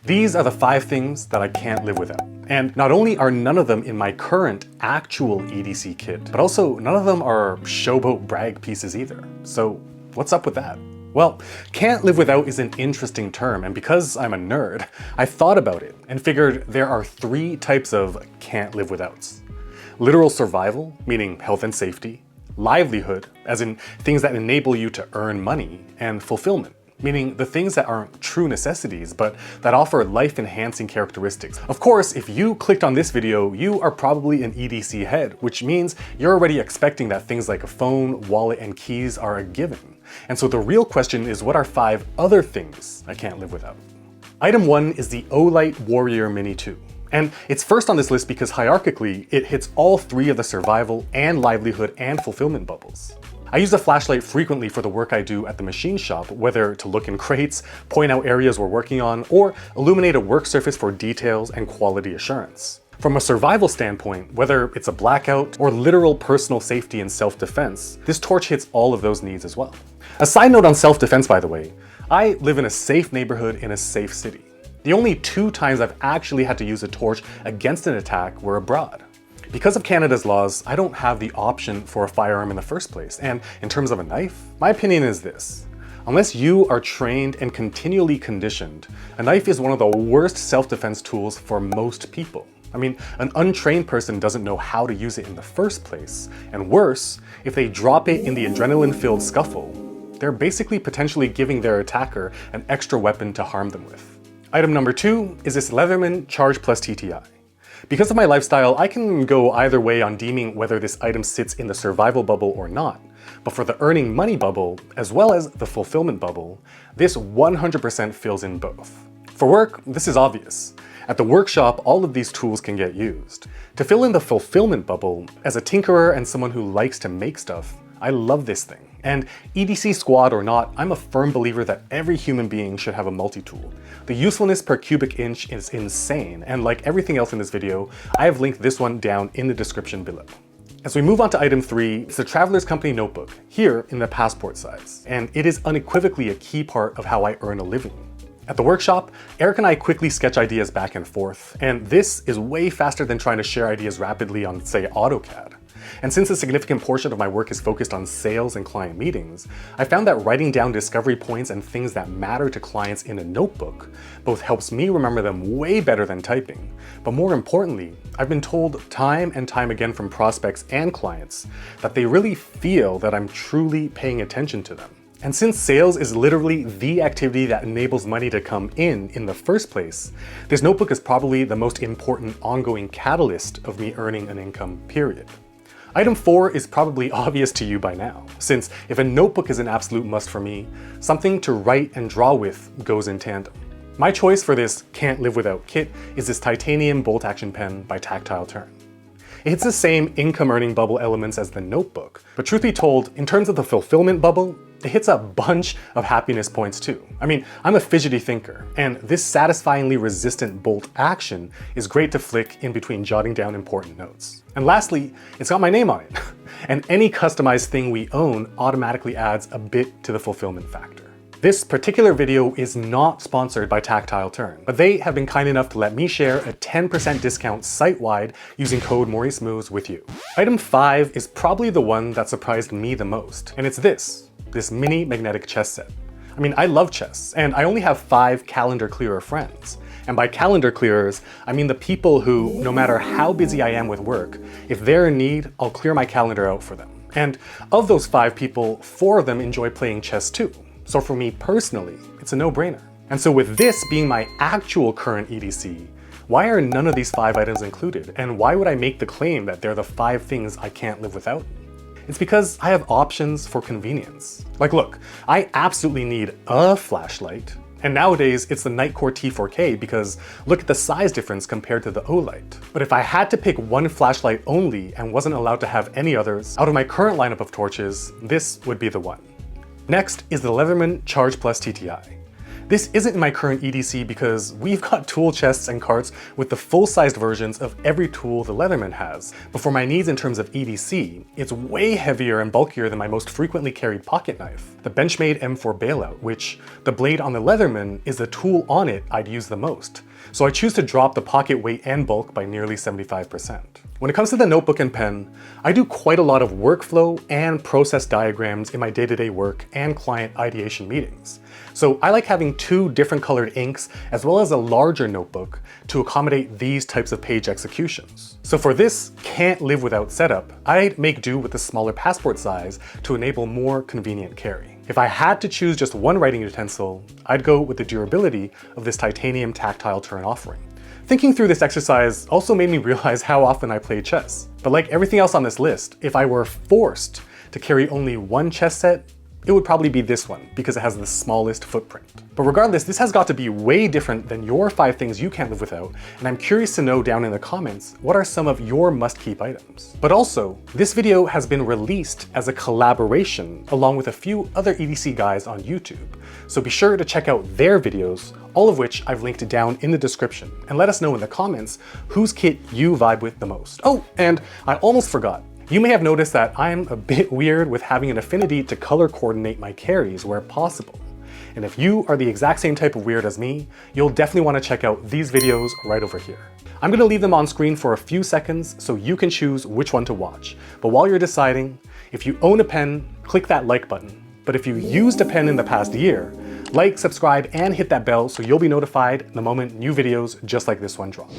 These are the 5 things that I can't live without. And not only are none of them in my current actual EDC kit, but also none of them are showboat brag pieces either. So what's up with that? Well, can't live without is an interesting term, and because I'm a nerd, I thought about it and figured there are 3 types of can't live withouts. Literal survival, meaning health and safety, livelihood, as in things that enable you to earn money, and fulfillment, meaning the things that aren't true necessities, but that offer life-enhancing characteristics. Of course, if you clicked on this video, you are probably an EDC head, which means you're already expecting that things like a phone, wallet, and keys are a given. And so the real question is, what are 5 other things I can't live without? Item 1 is the OLight Warrior Mini 2. And it's first on this list because hierarchically, it hits all 3 of the survival and livelihood and fulfillment bubbles. I use the flashlight frequently for the work I do at the machine shop, whether to look in crates, point out areas we're working on, or illuminate a work surface for details and quality assurance. From a survival standpoint, whether it's a blackout or literal personal safety and self-defense, this torch hits all of those needs as well. A side note on self-defense, by the way, I live in a safe neighborhood in a safe city. The only 2 times I've actually had to use a torch against an attack were abroad. Because of Canada's laws, I don't have the option for a firearm in the first place, and in terms of a knife, my opinion is this. Unless you are trained and continually conditioned, a knife is one of the worst self-defense tools for most people. I mean, an untrained person doesn't know how to use it in the first place, and worse, if they drop it in the adrenaline-filled scuffle, they're basically potentially giving their attacker an extra weapon to harm them with. Item number 2 is this Leatherman Charge Plus TTI. Because of my lifestyle, I can go either way on deeming whether this item sits in the survival bubble or not. But for the earning money bubble, as well as the fulfillment bubble, this 100% fills in both. For work, this is obvious. At the workshop, all of these tools can get used. To fill in the fulfillment bubble, as a tinkerer and someone who likes to make stuff, I love this thing. And EDC squad or not, I'm a firm believer that every human being should have a multi-tool. The usefulness per cubic inch is insane, and like everything else in this video, I have linked this one down in the description below. As we move on to item 3, it's the Traveler's Company Notebook, here in the passport size, and it is unequivocally a key part of how I earn a living. At the workshop, Eric and I quickly sketch ideas back and forth, and this is way faster than trying to share ideas rapidly on, say, AutoCAD. And since a significant portion of my work is focused on sales and client meetings, I found that writing down discovery points and things that matter to clients in a notebook both helps me remember them way better than typing. But more importantly, I've been told time and time again from prospects and clients that they really feel that I'm truly paying attention to them. And since sales is literally the activity that enables money to come in the first place, this notebook is probably the most important ongoing catalyst of me earning an income, period. Item 4 is probably obvious to you by now, since if a notebook is an absolute must for me, something to write and draw with goes in tandem. My choice for this can't live without kit is this titanium bolt action pen by Tactile Turn. It hits the same income earning bubble elements as the notebook, but truth be told, in terms of the fulfillment bubble, it hits a bunch of happiness points too. I mean, I'm a fidgety thinker, and this satisfyingly resistant bolt action is great to flick in between jotting down important notes. And lastly, it's got my name on it. And any customized thing we own automatically adds a bit to the fulfillment factor. This particular video is not sponsored by Tactile Turn, but they have been kind enough to let me share a 10% discount site-wide using code MAURICEMOVES with you. Item 5 is probably the one that surprised me the most, and it's this mini magnetic chess set. I mean, I love chess, and I only have 5 calendar clearer friends. And by calendar clearers, I mean the people who, no matter how busy I am with work, if they're in need, I'll clear my calendar out for them. And of those 5 people, 4 of them enjoy playing chess too. So for me personally, it's a no-brainer. And so with this being my actual current EDC, why are none of these 5 items included? And why would I make the claim that they're the 5 things I can't live without? It's because I have options for convenience. Like look, I absolutely need a flashlight, and nowadays it's the Nitecore T4K because look at the size difference compared to the OLight. But if I had to pick one flashlight only and wasn't allowed to have any others, out of my current lineup of torches, this would be the one. Next is the Leatherman Charge Plus TTI. This isn't in my current EDC because we've got tool chests and carts with the full-sized versions of every tool the Leatherman has. But for my needs in terms of EDC, it's way heavier and bulkier than my most frequently carried pocket knife, the Benchmade M4 Bailout, which the blade on the Leatherman is the tool on it I'd use the most. So I choose to drop the pocket weight and bulk by nearly 75%. When it comes to the notebook and pen, I do quite a lot of workflow and process diagrams in my day-to-day work and client ideation meetings. So I like having two different colored inks as well as a larger notebook to accommodate these types of page executions. So for this can't live without setup, I'd make do with the smaller passport size to enable more convenient carry. If I had to choose just one writing utensil, I'd go with the durability of this titanium tactile turn offering. Thinking through this exercise also made me realize how often I play chess. But like everything else on this list, if I were forced to carry only one chess set, it would probably be this one because it has the smallest footprint. But regardless, this has got to be way different than your 5 things you can't live without, and I'm curious to know down in the comments, what are some of your must-keep items? But also, this video has been released as a collaboration along with a few other EDC guys on YouTube, so be sure to check out their videos, all of which I've linked down in the description, and let us know in the comments whose kit you vibe with the most. Oh, and I almost forgot. You may have noticed that I'm a bit weird with having an affinity to color coordinate my carries where possible. And if you are the exact same type of weird as me, you'll definitely want to check out these videos right over here. I'm going to leave them on screen for a few seconds so you can choose which one to watch. But while you're deciding, if you own a pen, click that like button. But if you used a pen in the past year, like, subscribe, and hit that bell so you'll be notified the moment new videos just like this one drop.